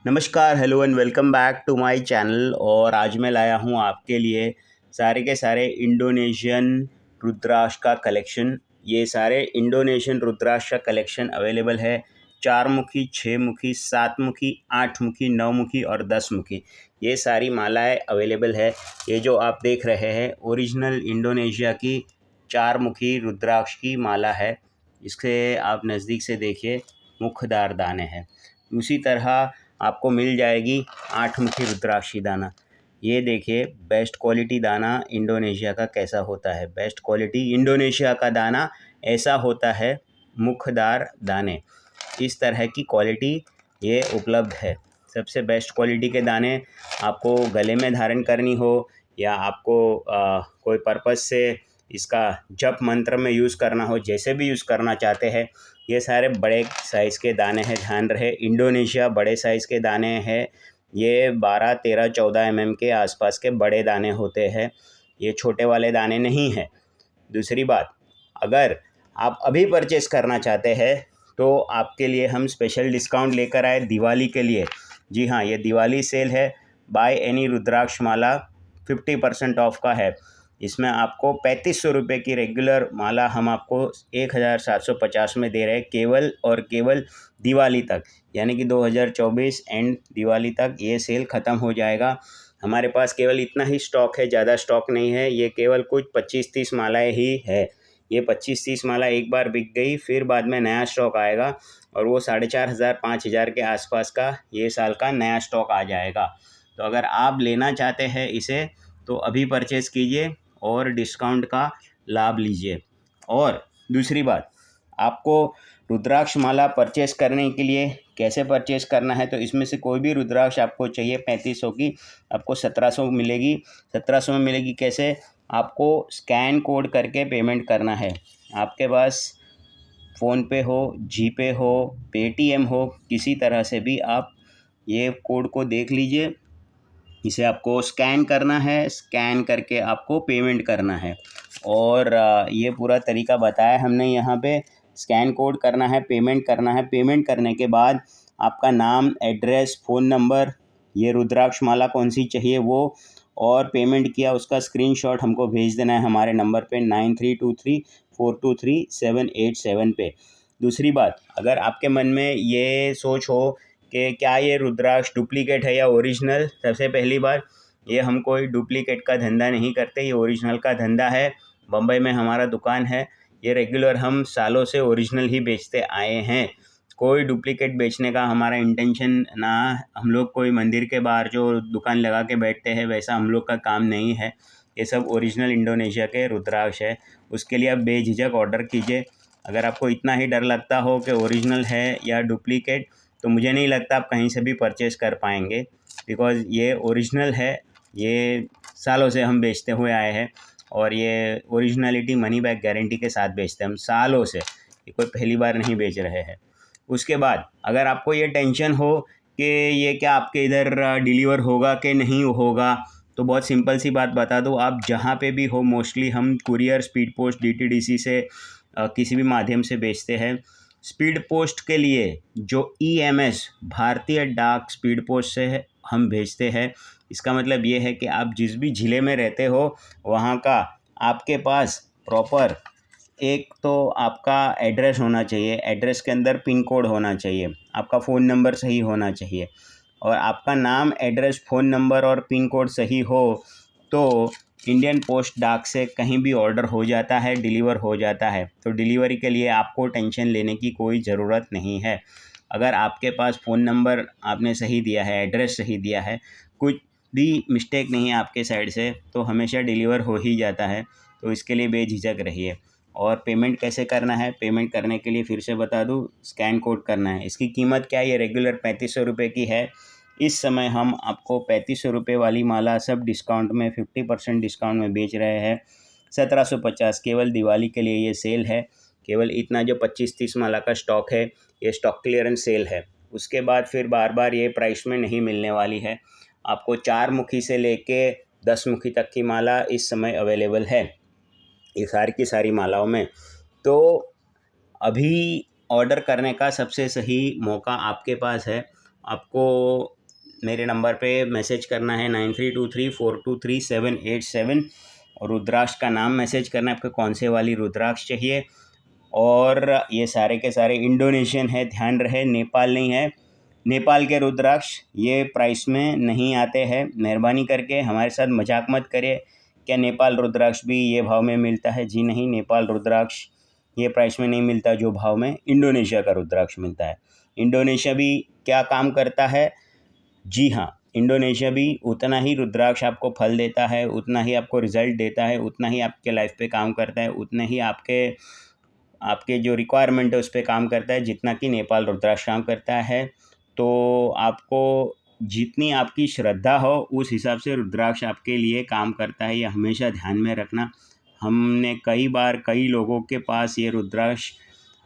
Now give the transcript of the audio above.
नमस्कार, hello and welcome back to my channel. और आज मैं लाया हूँ आपके लिए सारे के सारे इंडोनेशियन रुद्राक्ष का कलेक्शन। ये सारे इंडोनेशियन रुद्राक्ष का कलेक्शन अवेलेबल है 4 मुखी, 6 मुखी, 7 मुखी, 8 मुखी, 9 मुखी और 10 मुखी। ये सारी मालाएं अवेलेबल है। ये जो आप देख रहे हैं ओरिजिनल इंडोनेशिया की 4 मुखी रुद्राक्ष की माला है। इसके आप नज़दीक से देखिए, मुखदार दाने हैं। उसी तरह आपको मिल जाएगी 8 मुखी रुद्राक्षी दाना। ये देखिए बेस्ट क्वालिटी दाना इंडोनेशिया का कैसा होता है। बेस्ट क्वालिटी इंडोनेशिया का दाना ऐसा होता है, मुखदार दाने। इस तरह की क्वालिटी ये उपलब्ध है। सबसे बेस्ट क्वालिटी के दाने आपको गले में धारण करनी हो या आपको कोई पर्पज़ से इसका जप मंत्र में यूज़ करना हो, जैसे भी यूज़ करना चाहते हैं, ये सारे बड़े साइज़ के दाने हैं। ध्यान रहे, इंडोनेशिया बड़े साइज़ के दाने हैं। ये 12, 13, 14 mm के आसपास के बड़े दाने होते हैं। ये छोटे वाले दाने नहीं हैं। दूसरी बात, अगर आप अभी परचेज़ करना चाहते हैं तो आपके लिए हम स्पेशल डिस्काउंट लेकर आए दिवाली के लिए। जी हाँ, ये दिवाली सेल है। Buy any rudraksha mala 50% off का है। इसमें आपको 3500 रुपये की रेगुलर माला हम आपको 1750 में दे रहे हैं, केवल और केवल दिवाली तक। यानी कि 2024 एंड दिवाली तक ये सेल ख़त्म हो जाएगा। हमारे पास केवल इतना ही स्टॉक है, ज़्यादा स्टॉक नहीं है। ये केवल कुछ 25-30 मालाएँ ही है। ये 25-30 माला एक बार बिक गई, फिर बाद में नया स्टॉक आएगा और वो 4500-5000 के आसपास का ये साल का नया स्टॉक आ जाएगा। तो अगर आप लेना चाहते हैं इसे तो अभी परचेज़ कीजिए और डिस्काउंट का लाभ लीजिए। और दूसरी बात, आपको रुद्राक्ष माला परचेज़ करने के लिए कैसे परचेज़ करना है, तो इसमें से कोई भी रुद्राक्ष आपको चाहिए 3500 की, आपको 1700 मिलेगी। 1700 में मिलेगी कैसे? आपको स्कैन कोड करके पेमेंट करना है। आपके पास फ़ोनपे हो, जीपे हो, पेटीएम हो, किसी तरह से भी आप ये कोड को देख लीजिए। इसे आपको स्कैन करना है, स्कैन करके आपको पेमेंट करना है। और ये पूरा तरीका बताया हमने यहाँ पे। स्कैन कोड करना है, पेमेंट करना है। पेमेंट करने के बाद आपका नाम, एड्रेस, फ़ोन नंबर, ये रुद्राक्ष माला कौन सी चाहिए वो, और पेमेंट किया उसका स्क्रीनशॉट हमको भेज देना है हमारे नंबर पे 9323423787 पे। दूसरी बात, अगर आपके मन में ये सोच हो कि क्या ये रुद्राक्ष डुप्लीकेट है या ओरिजिनल, सबसे पहली बात, ये हम कोई डुप्लीकेट का धंधा नहीं करते। ये ओरिजिनल का धंधा है। बम्बई में हमारा दुकान है। ये रेगुलर हम सालों से ओरिजिनल ही बेचते आए हैं। कोई डुप्लीकेट बेचने का हमारा इंटेंशन ना। हम लोग कोई मंदिर के बाहर जो दुकान लगा के बैठते हैं, वैसा हम लोग का काम नहीं है। ये सब ओरिजिनल इंडोनेशिया के रुद्राक्ष है। उसके लिए आप बेझिझक ऑर्डर कीजिए। अगर आपको इतना ही डर लगता हो कि ओरिजिनल है या डुप्लीकेट, तो मुझे नहीं लगता आप कहीं से भी परचेज़ कर पाएंगे, बिकॉज़ ये ओरिजिनल है। ये सालों से हम बेचते हुए आए हैं और ये ओरिजिनलिटी मनी बैक गारंटी के साथ बेचते हैं हम सालों से। ये कोई पहली बार नहीं बेच रहे हैं। उसके बाद अगर आपको ये टेंशन हो कि ये क्या आपके इधर डिलीवर होगा कि नहीं होगा, तो बहुत सिंपल सी बात बता दूँ, आप जहाँ पे भी हो, मोस्टली हम कुरियर, स्पीड पोस्ट, डीटीडीसी से किसी भी माध्यम से बेचते हैं। स्पीड पोस्ट के लिए जो ईएमएस, भारतीय डाक स्पीड पोस्ट से हम भेजते हैं। इसका मतलब ये है कि आप जिस भी ज़िले में रहते हो वहाँ का आपके पास प्रॉपर एक तो आपका एड्रेस होना चाहिए। एड्रेस के अंदर पिन कोड होना चाहिए, आपका फ़ोन नंबर सही होना चाहिए, और आपका नाम, एड्रेस, फ़ोन नंबर और पिन कोड सही हो तो इंडियन पोस्ट डाक से कहीं भी ऑर्डर हो जाता है, डिलीवर हो जाता है। तो डिलीवरी के लिए आपको टेंशन लेने की कोई ज़रूरत नहीं है। अगर आपके पास फ़ोन नंबर आपने सही दिया है, एड्रेस सही दिया है, कुछ भी मिस्टेक नहीं है आपके साइड से, तो हमेशा डिलीवर हो ही जाता है। तो इसके लिए बेझिझक रहिए। और पेमेंट कैसे करना है? पेमेंट करने के लिए फिर से बता दूँ, स्कैन कोड करना है। इसकी कीमत क्या है? ये रेगुलर 3500 रुपये की है। इस समय हम आपको 3500 रुपये वाली माला सब डिस्काउंट में 50% डिस्काउंट में बेच रहे हैं 1750। केवल दिवाली के लिए ये सेल है। केवल इतना जो 25-30 माला का स्टॉक है, ये स्टॉक क्लियरेंस सेल है। उसके बाद फिर बार बार ये प्राइस में नहीं मिलने वाली है। आपको 4 मुखी से लेके 10 मुखी तक की माला इस समय अवेलेबल है, ये सारी की सारी मालाओं में। तो अभी ऑर्डर करने का सबसे सही मौका आपके पास है। आपको मेरे नंबर पे मैसेज करना है 9323423787 और रुद्राक्ष का नाम मैसेज करना है, आपको कौन से वाली रुद्राक्ष चाहिए। और ये सारे के सारे इंडोनेशियन है, ध्यान रहे नेपाल नहीं है। नेपाल के रुद्राक्ष ये प्राइस में नहीं आते हैं, मेहरबानी करके हमारे साथ मजाक मत करिए। क्या नेपाल रुद्राक्ष भी ये भाव में मिलता है? जी नहीं, नेपाल रुद्राक्ष ये प्राइस में नहीं मिलता जो भाव में इंडोनेशिया का रुद्राक्ष मिलता है। इंडोनेशिया भी क्या काम करता है? जी हाँ, इंडोनेशिया भी उतना ही रुद्राक्ष आपको फल देता है, उतना ही आपको रिज़ल्ट देता है, उतना ही आपके लाइफ पे काम करता है, उतने ही आपके आपके जो रिक्वायरमेंट है उस पे काम करता है जितना कि नेपाल रुद्राक्ष काम करता है। तो आपको जितनी आपकी श्रद्धा हो उस हिसाब से रुद्राक्ष आपके लिए काम करता है, ये हमेशा ध्यान में रखना। हमने कई बार कई लोगों के पास ये रुद्राक्ष